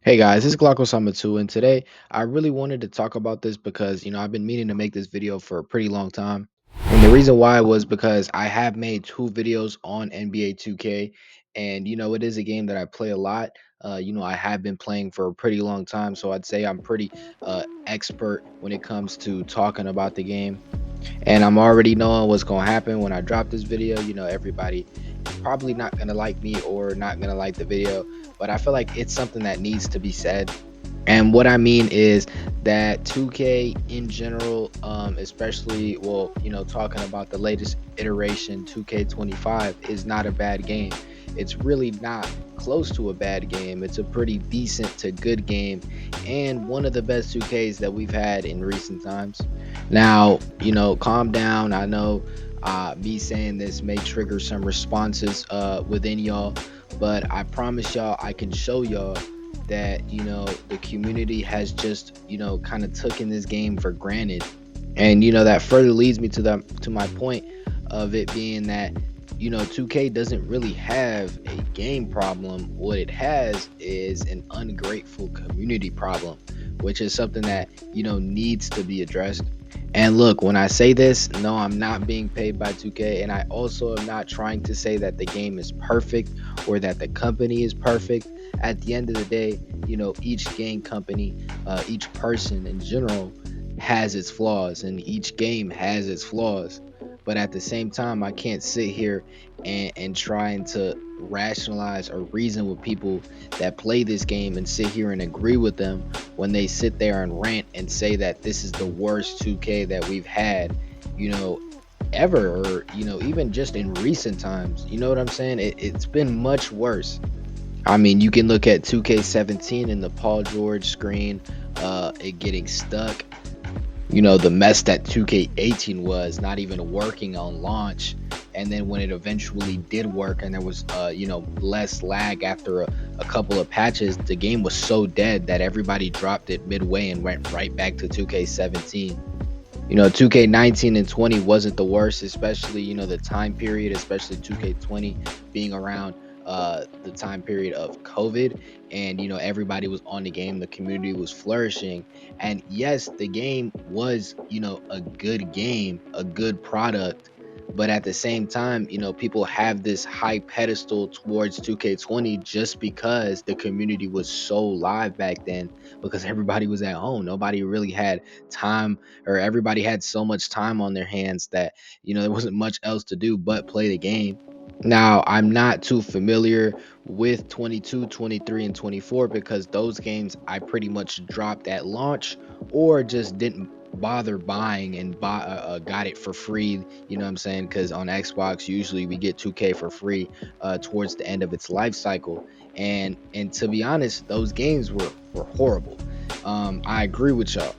Hey guys, this is Glaucosama 2, and today I really wanted to talk about this because I've been meaning to make this video for a pretty long time. And the reason why was because I have made two videos on NBA 2K, and it is a game that I play a lot. I have been playing for a pretty long time, so I'd say I'm pretty expert when it comes to talking about the game. And I'm already knowing what's gonna happen when I drop this video. Everybody is probably not gonna like me or not gonna like the video, but I feel like it's something that needs to be said. And what I mean is that 2K in general, especially, well, talking about the latest iteration, 2K25, is not a bad game. It's really not close to a bad game. It's a pretty decent to good game, and one of the best 2Ks that we've had in recent times. Now, calm down. I know me saying this may trigger some responses within y'all, but I promise y'all I can show y'all that the community has just kind of taken this game for granted. And that further leads me to my point of it being that 2K doesn't really have a game problem. What it has is an ungrateful community problem, which is something that needs to be addressed. And look, when I say this, no, I'm not being paid by 2K, and I also am not trying to say that the game is perfect or that the company is perfect. At the end of the day, each game company, each person in general has its flaws, and each game has its flaws. But at the same time, I can't sit here and trying to rationalize or reason with people that play this game and sit here and agree with them when they sit there and rant and say that this is the worst 2K that we've had, you know, ever, or even just in recent times. You know what I'm saying? It's been much worse. I mean, you can look at 2K17 and the Paul George screen, it getting stuck. The mess that 2K18 was not even working on launch, and then when it eventually did work and there was less lag after a couple of patches, the game was so dead that everybody dropped it midway and went right back to 2K17. 2K19 and 20 wasn't the worst, especially the time period, especially 2K20 being around the time period of COVID, and everybody was on the game, the community was flourishing. And yes, the game was a good game, a good product, but at the same time, people have this high pedestal towards 2K20 just because the community was so live back then, because everybody was at home, nobody really had time, or everybody had so much time on their hands that there wasn't much else to do but play the game. Now, I'm not too familiar with 22, 23, and 24 because those games I pretty much dropped at launch or just didn't bother buying and got it for free. You know what I'm saying? Because on Xbox, usually we get 2K for free towards the end of its life cycle. And to be honest, those games were horrible. I agree with y'all.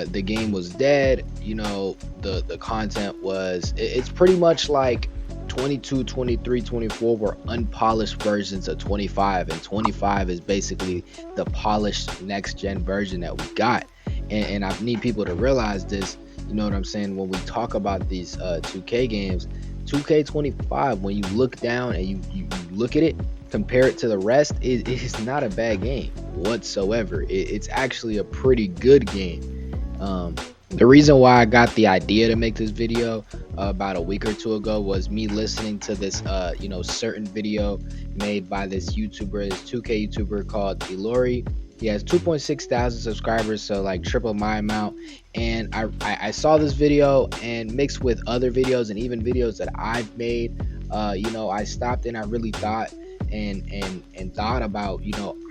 The game was dead. The content was, it's pretty much like 22, 23, 24 were unpolished versions of 25, and 25 is basically the polished next gen version that we got. And I need people to realize this. You know what I'm saying? When we talk about these 2K games, 2K25, when you look down and you look at it, compare it to the rest, it is not a bad game whatsoever. It's actually a pretty good game. The reason why I got the idea to make this video about a week or two ago was me listening to this certain video made by this YouTuber, this 2K YouTuber called Ilori. He has 2.6 thousand subscribers, so like triple my amount. And I saw this video, and mixed with other videos and even videos that I've made, I stopped and I really thought and thought about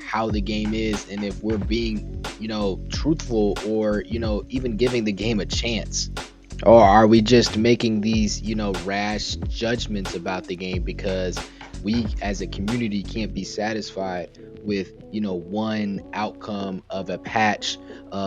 how the game is, and if we're being truthful, or even giving the game a chance, or are we just making these rash judgments about the game because we as a community can't be satisfied with one outcome of a patch.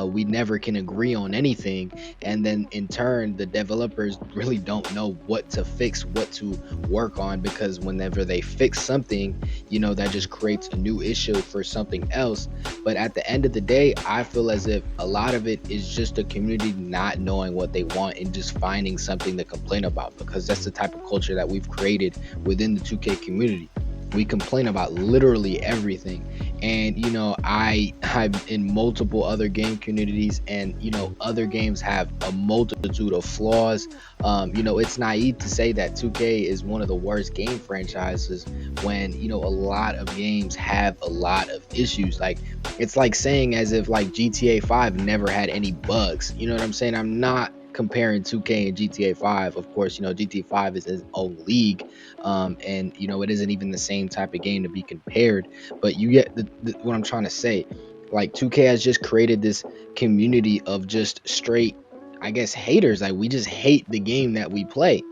We never can agree on anything, and then in turn the developers really don't know what to fix, what to work on, because whenever they fix something, that just creates a new issue for something else. But at the end of the day, I feel as if a lot of it is just the community not knowing what they want and just finding something to complain about, because that's the type of culture that we've created within the 2K community. We complain about literally everything. And I'm in multiple other game communities, and other games have a multitude of flaws. It's naive to say that 2K is one of the worst game franchises when a lot of games have a lot of issues. Like, it's like saying as if like GTA 5 never had any bugs. You know what I'm saying? I'm not comparing 2K and GTA 5. Of course, GTA 5 is its own league, and it isn't even the same type of game to be compared. But you get what I'm trying to say. Like, 2K has just created this community of just straight, I guess, haters. Like, we just hate the game that we play.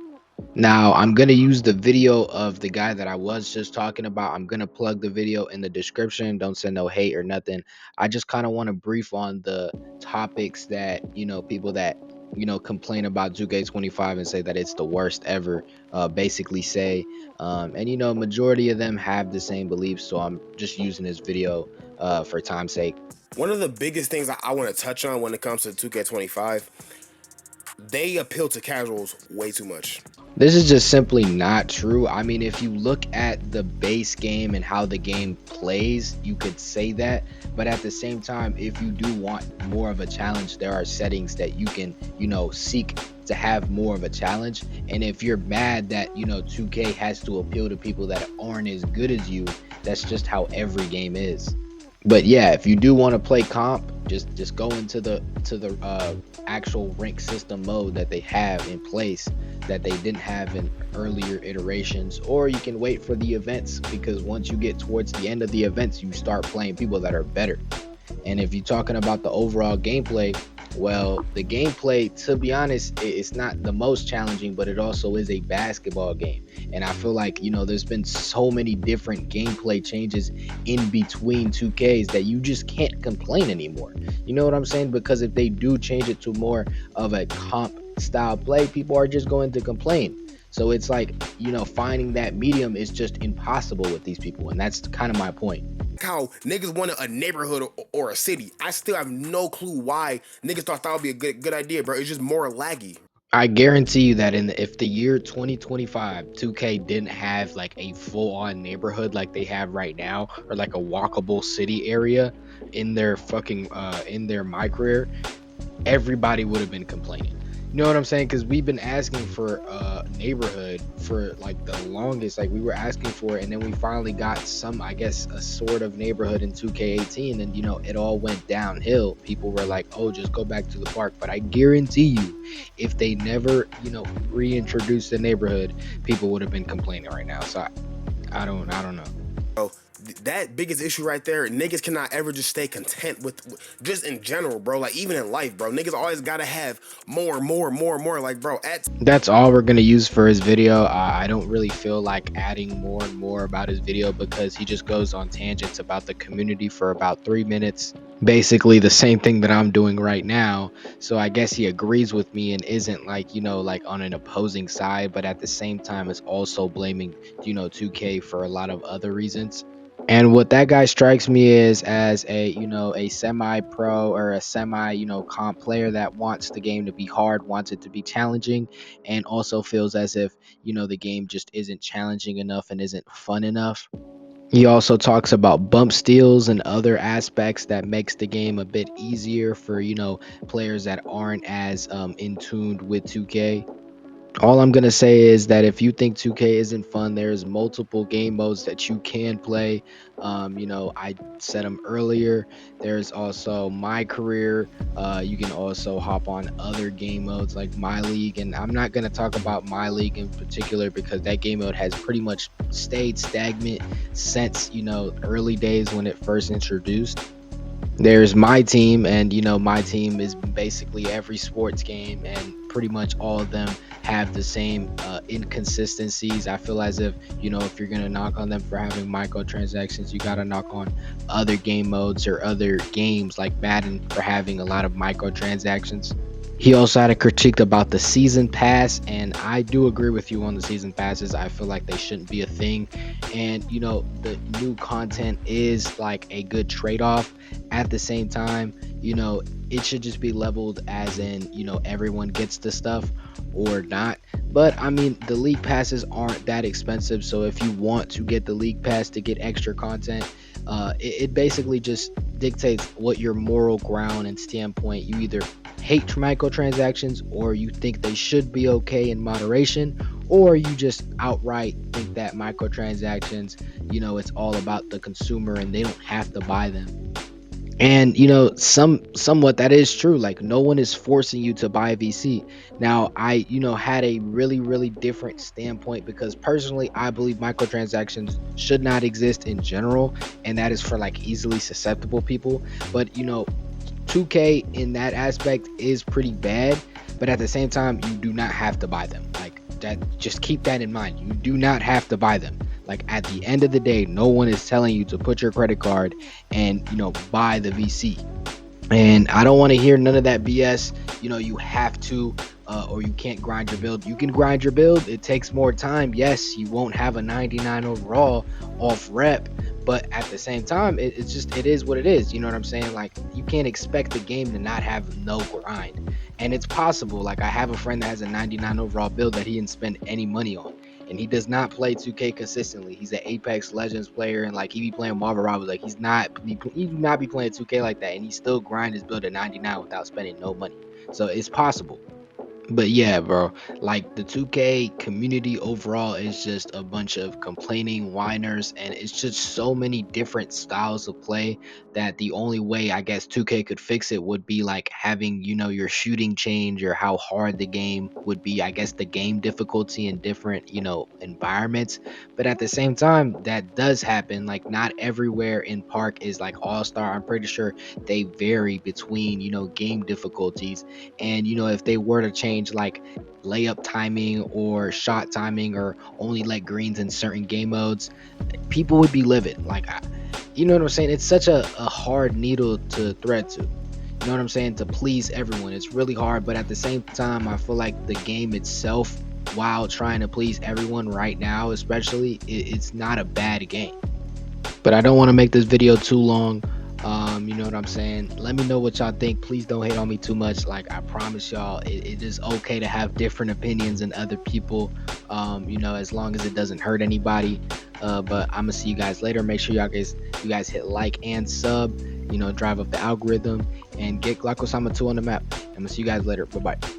Now, I'm going to use the video of the guy that I was just talking about. I'm going to plug the video in the description. Don't send no hate or nothing. I just kind of want to brief on the topics that, people that, complain about 2K25 and say that it's the worst ever, basically say. And, majority of them have the same beliefs. So I'm just using this video for time's sake. One of the biggest things I want to touch on when it comes to 2K25, they appeal to casuals way too much. This is just simply not true. I mean, if you look at the base game and how the game plays, you could say that. But at the same time, if you do want more of a challenge, there are settings that you can, seek to have more of a challenge. And if you're mad that, 2K has to appeal to people that aren't as good as you, that's just how every game is. But yeah, if you do want to play comp, just go into the actual rank system mode that they have in place that they didn't have in earlier iterations, or you can wait for the events, because once you get towards the end of the events, you start playing people that are better. And if you're talking about the overall gameplay, well, the gameplay, to be honest, it's not the most challenging, but it also is a basketball game. And I feel like, there's been so many different gameplay changes in between 2Ks that you just can't complain anymore. You know what I'm saying? Because if they do change it to more of a comp style play, people are just going to complain. So it's like, finding that medium is just impossible with these people. And that's kind of my point. How niggas want a neighborhood or a city. I still have no clue why niggas thought that would be a good idea, bro. It's just more laggy. I guarantee you that if the year 2025 2K didn't have like a full-on neighborhood like they have right now, or like a walkable city area in their fucking in their my career, everybody would have been complaining. You know what I'm saying? Because we've been asking for a neighborhood for like the longest. Like, we were asking for it, and then we finally got some, I guess, a sort of neighborhood in 2K18, and it all went downhill. People were like, "Oh, just go back to the park." But I guarantee you, if they never, reintroduced the neighborhood, people would have been complaining right now. So I don't know. Bro, that biggest issue right there, niggas cannot ever just stay content with just in general, bro. Like, even in life, bro, niggas always gotta have more, more, more, more. Like, bro, That's all we're gonna use for his video. I don't really feel like adding more and more about his video, because he just goes on tangents about the community for about 3 minutes, basically the same thing that I'm doing right now. So I guess he agrees with me and isn't like, like on an opposing side, but at the same time is also blaming 2K for a lot of other reasons. And what that guy strikes me is as a, a semi-pro or a semi, comp player that wants the game to be hard, wants it to be challenging, and also feels as if, the game just isn't challenging enough and isn't fun enough. He also talks about bump steals and other aspects that makes the game a bit easier for, players that aren't as in tuned with 2K. All I'm gonna say is that if you think 2K isn't fun, there's multiple game modes that you can play. I said them earlier. There's also my career. You can also hop on other game modes like my league, and I'm not gonna talk about my league in particular because that game mode has pretty much stayed stagnant since early days when it first introduced. There's my team, and my team is basically every sports game, and pretty much all of them have the same inconsistencies. I feel as if if you're gonna knock on them for having microtransactions, you gotta knock on other game modes or other games like Madden for having a lot of microtransactions. He also had a critique about the season pass, and I do agree with you on the season passes. I feel like they shouldn't be a thing. And the new content is like a good trade-off. At the same time, it should just be leveled as in, everyone gets the stuff or not. But I mean, the league passes aren't that expensive, so if you want to get the league pass to get extra content, It basically just dictates what your moral ground and standpoint. You either hate microtransactions, or you think they should be okay in moderation, or you just outright think that microtransactions, it's all about the consumer and they don't have to buy them. And somewhat that is true. Like, no one is forcing you to buy VC. Now, I had a really different standpoint, because personally I believe microtransactions should not exist in general, and that is for like easily susceptible people. But 2K in that aspect is pretty bad, but at the same time, you do not have to buy them. Like that, just keep that in mind. You do not have to buy them. Like, at the end of the day, no one is telling you to put your credit card and buy the VC. And I don't want to hear none of that BS. You have to, or you can't grind your build. You can grind your build. It takes more time. Yes, you won't have a 99 overall off rep, but at the same time, it is what it is. You know what I'm saying? Like, you can't expect the game to not have no grind. And it's possible. Like, I have a friend that has a 99 overall build that he didn't spend any money on, and he does not play 2K consistently. He's an Apex Legends player, and like, he be playing Marvel Rivals. Like, he do not be playing 2K like that, and he still grind his build at 99 without spending no money. So it's possible. But yeah, bro, like, the 2K community overall is just a bunch of complaining whiners, and it's just so many different styles of play that the only way I guess 2K could fix it would be like having, your shooting change, or how hard the game would be. I guess the game difficulty in different, environments. But at the same time, that does happen. Like, not everywhere in Park is like All Star. I'm pretty sure they vary between, game difficulties. And if they were to change like layup timing or shot timing, or only let greens in certain game modes, people would be livid. Like, you know what I'm saying? It's such a hard needle to thread to. You know what I'm saying? To please everyone. It's really hard, but at the same time, I feel like the game itself, while trying to please everyone right now, especially, it's not a bad game. But I don't want to make this video too long. You know what I'm saying? Let me know what y'all think. Please don't hate on me too much. Like, I promise y'all, it is okay to have different opinions than other people. As long as it doesn't hurt anybody. But I'm gonna see you guys later. Make sure you guys hit like and sub. Drive up the algorithm and get Glaucosama 2 on the map. I'm gonna see you guys later. Bye bye.